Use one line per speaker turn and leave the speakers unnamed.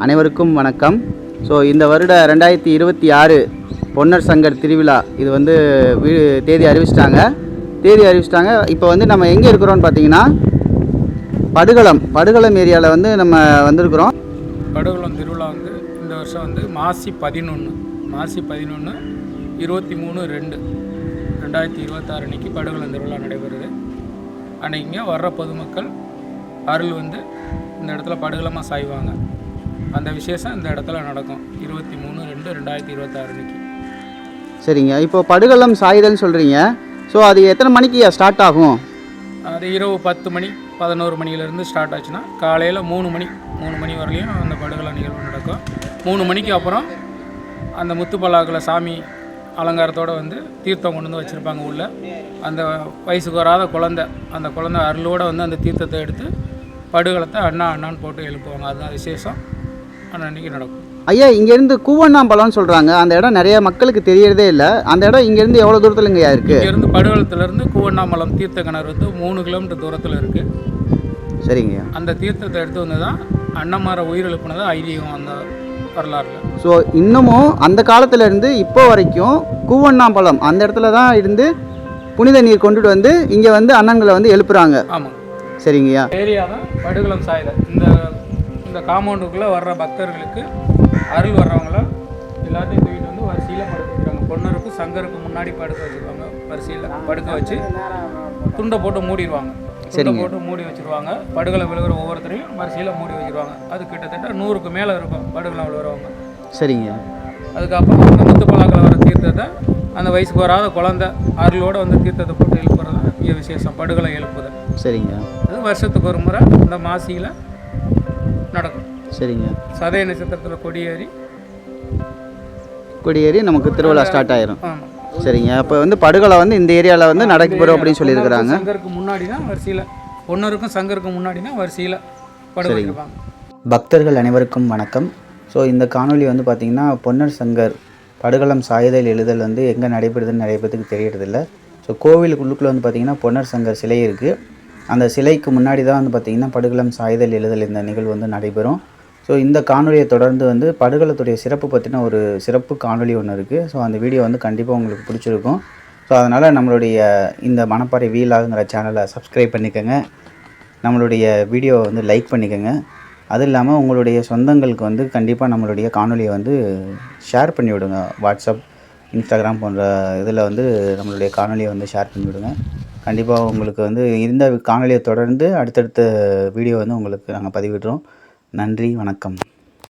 அனைவருக்கும் வணக்கம். ஸோ இந்த வருட 2026 பொன்னர் சங்கர் திருவிழா இது வந்து தேதி அறிவிச்சிட்டாங்க. இப்போ வந்து நம்ம எங்கே இருக்கிறோன்னு பார்த்தீங்கன்னா படுகளம் ஏரியாவில் வந்து நம்ம வந்திருக்கிறோம்.
படுகளம் திருவிழா வந்து இந்த வருஷம் வந்து மாசி 11 23/2/2026 அன்றைக்கி படுகளம் திருவிழா நடைபெறுது. அன்றைக்கிங்க வர்ற பொதுமக்கள் அருள் வந்து இந்த இடத்துல படுகளமாக சாய்வாங்க. அந்த விசேஷம் இந்த இடத்துல நடக்கும் 23/2/2026 அன்றைக்கி.
சரிங்க, இப்போ படுகளம் சாய்தல்னு சொல்கிறீங்க. ஸோ அது எத்தனை மணிக்கு ஸ்டார்ட் ஆகும்?
அது இரவு 10 மணி 11 மணிலேருந்து ஸ்டார்ட் ஆச்சுன்னா காலையில் 3 மணி வரலையும் அந்த படுகள நிகழ்வு நடக்கும். 3 மணிக்கு அப்புறம் அந்த முத்துப்பல்லாக்கில் சாமி அலங்காரத்தோடு வந்து தீர்த்தம் கொண்டு வந்து வச்சுருப்பாங்க உள்ள. அந்த வயசுக்கு வராத அந்த குழந்தை அருளோடு வந்து அந்த தீர்த்தத்தை எடுத்து படுகளத்தை அண்ணான்னு போட்டு எழுப்புவாங்க. அதுதான் விசேஷம் அன்றைக்கி நடக்கும்.
ஐயா, இங்கேருந்து கூவண்ணாம்பலம்னு சொல்கிறாங்க. அந்த இடம் நிறைய மக்களுக்கு தெரியறதே இல்லை. அந்த இடம் இங்கேருந்து எவ்வளோ தூரத்தில் இங்கே இருக்குது?
இங்கேருந்து படுகளத்துலேருந்து கூவண்ணாம்பலம் தீர்த்த கிணறு வந்து 3 கிலோமீட்டர் தூரத்தில் இருக்குது.
சரிங்க.
அந்த தீர்த்தத்தை எடுத்து வந்து தான் அண்ணமாரை உயிரிழப்புனது ஐதீகம் அந்த வரலாறுல.
ஸோ இன்னமும் அந்த காலத்துலேருந்து இப்போ வரைக்கும் கூவண்ணாம்பலம் அந்த இடத்துல தான் இருந்து புனித நீர் கொண்டுட்டு வந்து இங்கே வந்து அண்ணன்களை வந்து எழுப்புறாங்க.
ஆமாம்.
சரிங்கய்யா.
ஏரியா தான் படுகளம் சாயுத. இந்த காம்பவுண்டுக்குள்ளே வர்ற பக்தர்களுக்கு அருள் வர்றவங்கள எல்லாத்தையும் தூக்கிட்டு வந்து வரிசையில் படுக்க வச்சுருவாங்க. பொன்னருக்கும் சங்கருக்கு முன்னாடி படுக்க வச்சுருவாங்க. வரிசையில் படுக்க வச்சு துண்டை போட்டு மூடிடுவாங்க. மூடி வச்சுருவாங்க. படுகளை விழுகிற ஒவ்வொருத்தரையும் வரிசையில் மூடி வச்சுருவாங்க. அது கிட்டத்தட்ட 100க்கு மேலே இருக்கும் படுகளை விழுகிறவங்க.
சரிங்க.
அதுக்கப்புறம் அந்த முத்துப்பல்லாக்கில் வர தீர்த்தத்தை அந்த வயசுக்கு வராத குழந்தை அருளோடு வந்து தீர்த்தத்தை போட்டு எழுப்புறது தான் இங்கே விசேஷம். படுகளை எழுப்புது.
சரிங்க.
அது வருஷத்துக்கு ஒரு முறை இந்த மாசியில் நடக்கும்.
சரிங்க.
சதய நட்சத்திரத்தில்
கொடியேறி நமக்கு திருவிழா ஸ்டார்ட் ஆயிரும். சரிங்க. அப்போ வந்து படுகளை வந்து இந்த ஏரியாவில் வந்து நடக்கப்படும் அப்படின்னு சொல்லியிருக்கிறாங்க.
சங்கருக்கு முன்னாடி தான் வரிசையில் பொன்னருக்கும் சங்கருக்கு முன்னாடி தான் வரிசையில் படுவாங்க.
பக்தர்கள் அனைவருக்கும் வணக்கம். ஸோ இந்த காணொலி வந்து பார்த்திங்கன்னா பொன்னர் சங்கர் படுகளம் சாயுதல் எழுதல் வந்து எங்கே நடைபெறுதுன்னு நிறைய பேருக்கு தெரியறதில்ல. ஸோ கோவிலுக்குள்ளுக்குள்ளே வந்து பார்த்திங்கன்னா பொன்னர் சங்கர் சிலை இருக்குது. அந்த சிலைக்கு முன்னாடி தான் வந்து பார்த்திங்கன்னா படுகளம் சாயுதல் எழுதல் இந்த நிகழ்வு வந்து நடைபெறும். ஸோ இந்த காணொலியை தொடர்ந்து வந்து படுகளத்துடைய சிறப்பு பற்றின ஒரு சிறப்பு காணொலி ஒன்று இருக்குது. ஸோ அந்த வீடியோ வந்து கண்டிப்பாக உங்களுக்கு பிடிச்சிருக்கும். ஸோ அதனால் நம்மளுடைய இந்த மணப்பாறை வீலாகுங்கிற சேனலை சப்ஸ்கிரைப் பண்ணிக்கோங்க. நம்மளுடைய வீடியோவை வந்து லைக் பண்ணிக்கோங்க. அது இல்லாமல் உங்களுடைய சொந்தங்களுக்கு வந்து கண்டிப்பாக நம்மளுடைய காணொலியை வந்து ஷேர் பண்ணி விடுங்க. வாட்ஸ்அப், இன்ஸ்டாகிராம் போன்ற இதில் வந்து நம்மளுடைய காணொலியை வந்து ஷேர் பண்ணி விடுங்க. கண்டிப்பாக உங்களுக்கு வந்து இந்த காணொலியை தொடர்ந்து அடுத்தடுத்த வீடியோ வந்து உங்களுக்கு நாங்கள் பதிவிடுறோம். நன்றி, வணக்கம்.